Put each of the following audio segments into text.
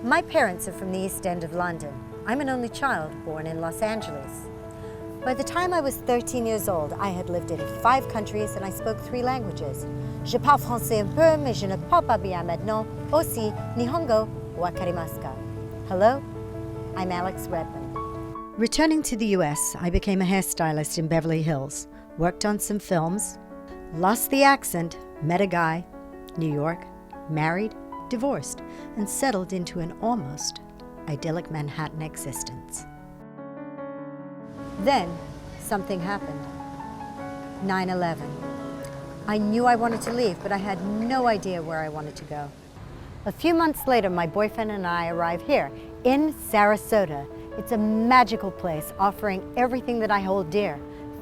My parents are from the East End of London. I'm an only child born in Los Angeles. By the time I was 13 years old, I had lived in 5 countries and I spoke 3 languages. Je parle français un peu, mais je ne parle pas bien maintenant. Aussi, Nihongo wa karimasu ka? Hello, I'm Alex Redmond. Returning to the US, I became a hairstylist in Beverly Hills, worked on some films, lost the accent, met a guy, New York, married, divorced, and settled into an almost idyllic Manhattan existence. Then, something happened. 9/11. I knew I wanted to leave, but I had no idea where I wanted to go. A few months later, my boyfriend and I arrived here, in Sarasota. It's a magical place offering everything that I hold dear.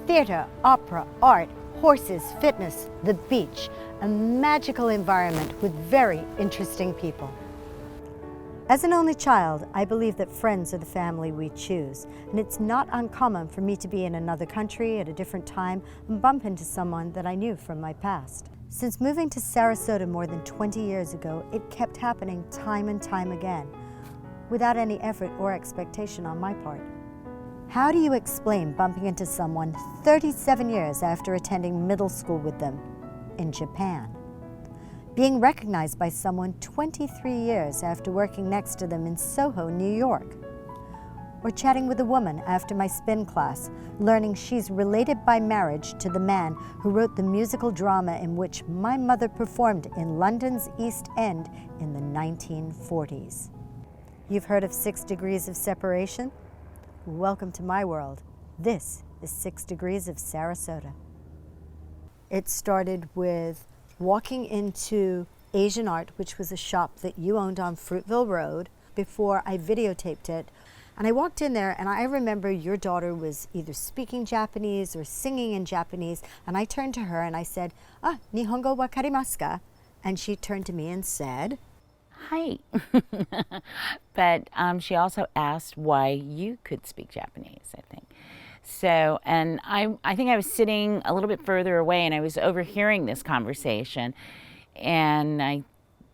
Theater, opera, art, horses, fitness, the beach. A magical environment with very interesting people. As an only child, I believe that friends are the family we choose, and it's not uncommon for me to be in another country at a different time and bump into someone that I knew from my past. Since moving to Sarasota more than 20 years ago, it kept happening time and time again, without any effort or expectation on my part. How do you explain bumping into someone 37 years after attending middle school with them in Japan? Being recognized by someone 23 years after working next to them in Soho, New York? Or chatting with a woman after my spin class, learning she's related by marriage to the man who wrote the musical drama in which my mother performed in London's East End in the 1940s. You've heard of 6 degrees of separation? Welcome to my world. This is 6 Degrees of Sarasota. It started with walking into Asian Art, which was a shop that you owned on Fruitville Road, before I videotaped it. And I walked in there and I remember your daughter was either speaking Japanese or singing in Japanese. And I turned to her and I said, Nihongo wa karimasu ka? And she turned to me and said, hi. But she also asked why you could speak Japanese, I think. So, and I think I was sitting a little bit further away and I was overhearing this conversation. And I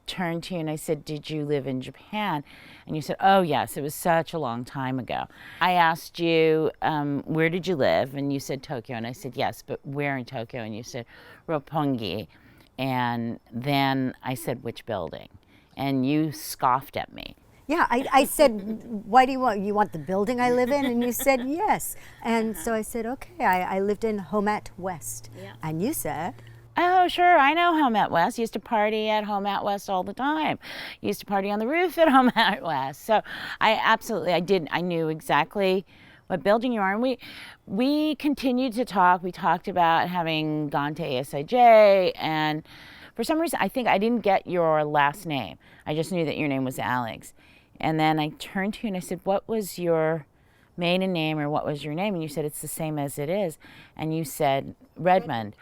turned to you and I said, did you live in Japan? And you said, oh yes, it was such a long time ago. I asked you, where did you live? And you said Tokyo. And I said, yes, but where in Tokyo? And you said, Roppongi. And then I said, which building? And you scoffed at me. Yeah, I said, why do you want the building I live in? And you said, yes. And so I said, okay, I lived in Homet West. Yeah. And you said, oh, sure, I know Homet West. Used to party at Homet West all the time. Used to party on the roof at Homet West. So I knew exactly what building you are. And we continued to talk. We talked about having gone to ASIJ, and for some reason, I think I didn't get your last name. I just knew that your name was Alex. And then I turned to you and I said, what was your maiden name, or what was your name? And you said, it's the same as it is. And you said, Redmond.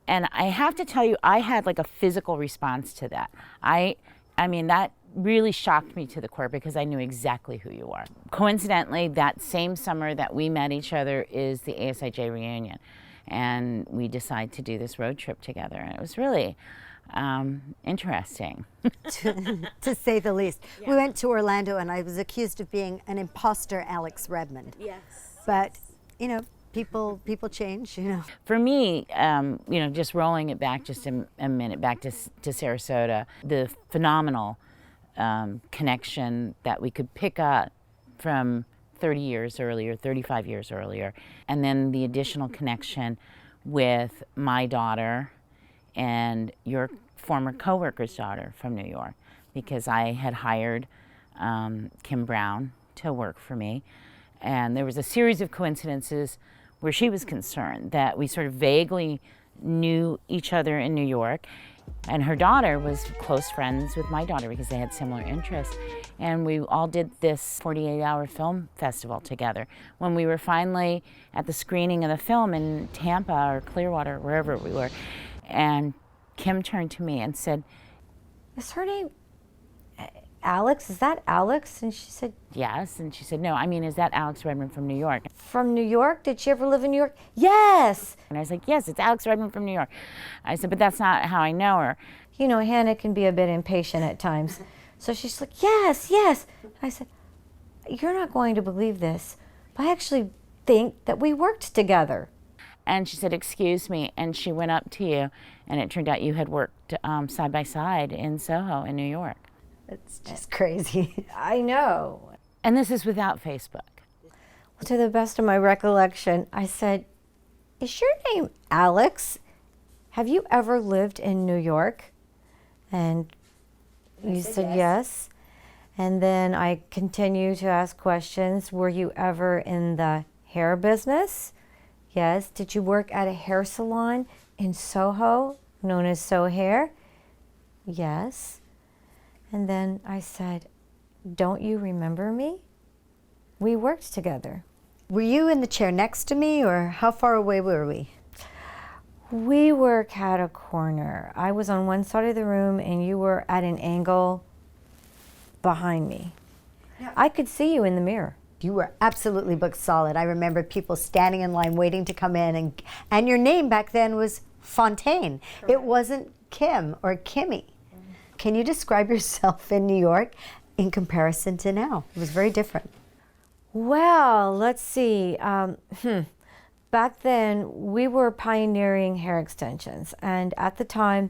And I have to tell you, I had like a physical response to that. I mean, that really shocked me to the core because I knew exactly who you are. Coincidentally, that same summer that we met each other is the ASIJ reunion. And we decided to do this road trip together. And it was really interesting. to say the least. Yeah. We went to Orlando and I was accused of being an imposter Alex Redmond. Yes. But, you know, people change, you know. For me, you know, just rolling it back just a minute back to Sarasota, the phenomenal connection that we could pick up from 30 years earlier, 35 years earlier, and then the additional connection with my daughter and your former coworker's daughter from New York, because I had hired Kim Brown to work for me. And there was a series of coincidences where she was concerned that we sort of vaguely knew each other in New York. And her daughter was close friends with my daughter because they had similar interests. And we all did this 48-hour film festival together. When we were finally at the screening of the film in Tampa or Clearwater, wherever we were, and Kim turned to me and said, is her name Alex? Is that Alex? And she said, yes. And she said, no, I mean, is that Alex Redmond from New York? From New York? Did she ever live in New York? Yes. And I was like, yes, it's Alex Redmond from New York. I said, but that's not how I know her. You know, Hannah can be a bit impatient at times. So she's like, yes, yes. I said, you're not going to believe this, but I actually think that we worked together. And she said, excuse me, and she went up to you, and it turned out you had worked side by side in Soho in New York. It's just crazy. I know. And this is without Facebook. To the best of my recollection, I said, is your name Alex? Have you ever lived in New York? And you said yes. And then I continued to ask questions. Were you ever in the hair business? Yes. Did you work at a hair salon in Soho, known as So Hair? Yes. And then I said, don't you remember me? We worked together. Were you in the chair next to me, or how far away were we? We were cat a corner. I was on one side of the room and you were at an angle behind me. I could see you in the mirror. You were absolutely booked solid. I remember people standing in line waiting to come in, and your name back then was Fontaine. Correct. It wasn't Kim or Kimmy. Can you describe yourself in New York in comparison to now? It was very different. Well, let's see. Back then, we were pioneering hair extensions. And at the time,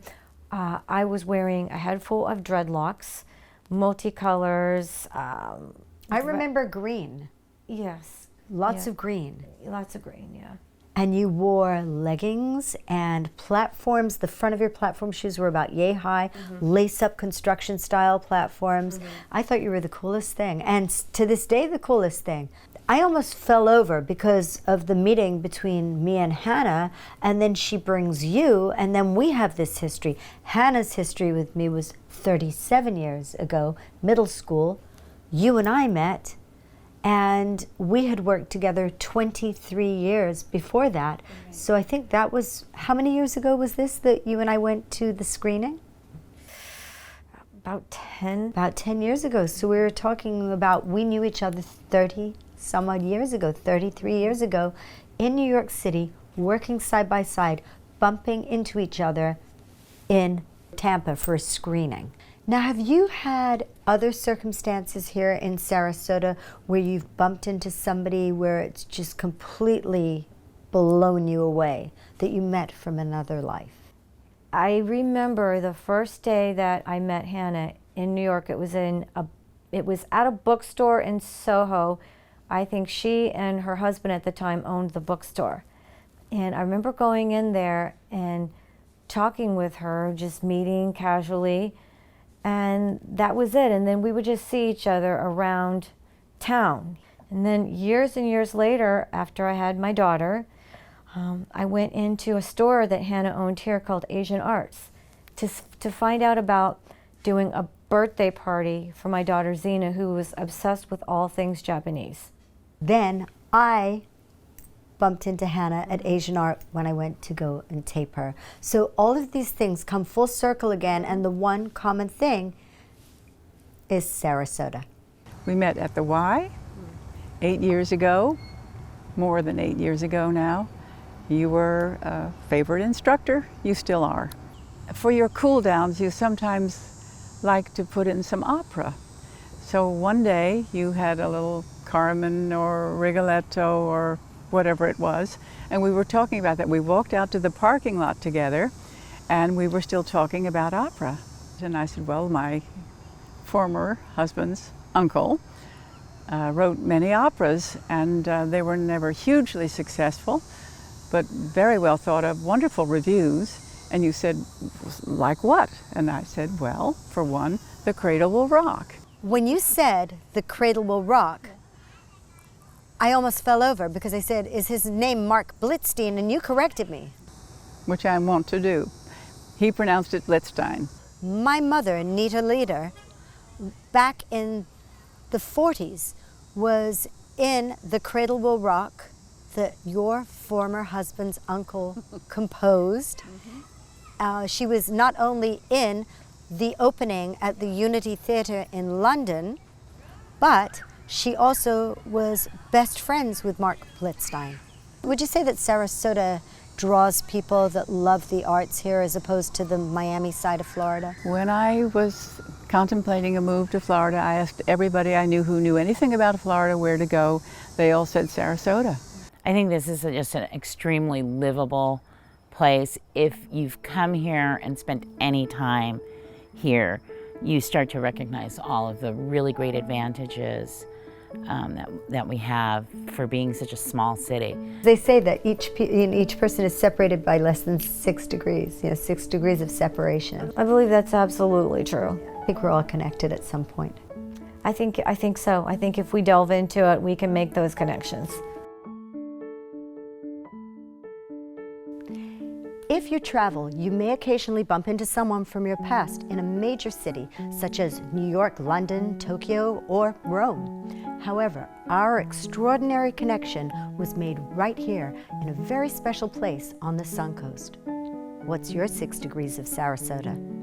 I was wearing a head full of dreadlocks, multicolors. I remember green. Yes. Lots of green. Lots of green, yeah. And you wore leggings and platforms. The front of your platform shoes were about yay high, lace-up construction style platforms. I thought you were the coolest thing, and to this day, the coolest thing. I almost fell over because of the meeting between me and Hannah, and then she brings you, and then we have this history. Hannah's history with me was 37 years ago, middle school. You and I met, and we had worked together 23 years before that. So I think that was, how many years ago was this that you and I went to the screening? About 10. About 10 years ago. So we were talking about, we knew each other 30 some odd years ago, 33 years ago, in New York City, working side by side, bumping into each other in Tampa for a screening. Now, have you had other circumstances here in Sarasota where you've bumped into somebody where it's just completely blown you away, that you met from another life? I remember the first day that I met Hannah in New York. It was at a bookstore in Soho. I think she and her husband at the time owned the bookstore. And I remember going in there and talking with her, just meeting casually. And that was it. And then we would just see each other around town. And then years and years later, after I had my daughter, I went into a store that Hannah owned here called Asian Arts to find out about doing a birthday party for my daughter Zena, who was obsessed with all things Japanese. Then I bumped into Hannah at Asian Art when I went to go and tape her. So all of these things come full circle again, and the one common thing is Sarasota. We met at the Y 8 years ago, more than 8 years ago now. You were a favorite instructor, you still are. For your cool downs, you sometimes like to put in some opera. So one day you had a little Carmen or Rigoletto or whatever it was, and we were talking about that. We walked out to the parking lot together and we were still talking about opera. And I said, well, my former husband's uncle wrote many operas, and they were never hugely successful, but very well thought of, wonderful reviews. And you said, like what? And I said, well, for one, The Cradle Will Rock. When you said The Cradle Will Rock, I almost fell over because I said, is his name Mark Blitzstein? And you corrected me. Which I want to do. He pronounced it Blitzstein. My mother, Nita Leader, back in the 40s, was in The Cradle Will Rock that your former husband's uncle composed. She was not only in the opening at the Unity Theatre in London, but she also was best friends with Mark Blitzstein. Would you say that Sarasota draws people that love the arts here as opposed to the Miami side of Florida? When I was contemplating a move to Florida, I asked everybody I knew who knew anything about Florida where to go. They all said Sarasota. I think this is just an extremely livable place. If you've come here and spent any time here, you start to recognize all of the really great advantages that we have for being such a small city. They say that each person is separated by less than 6 degrees, 6 degrees of separation. I believe that's absolutely true. I think we're all connected at some point. I think so. I think if we delve into it, we can make those connections. If you travel, you may occasionally bump into someone from your past in a major city, such as New York, London, Tokyo, or Rome. However, our extraordinary connection was made right here in a very special place on the Suncoast. What's your 6 degrees of Sarasota?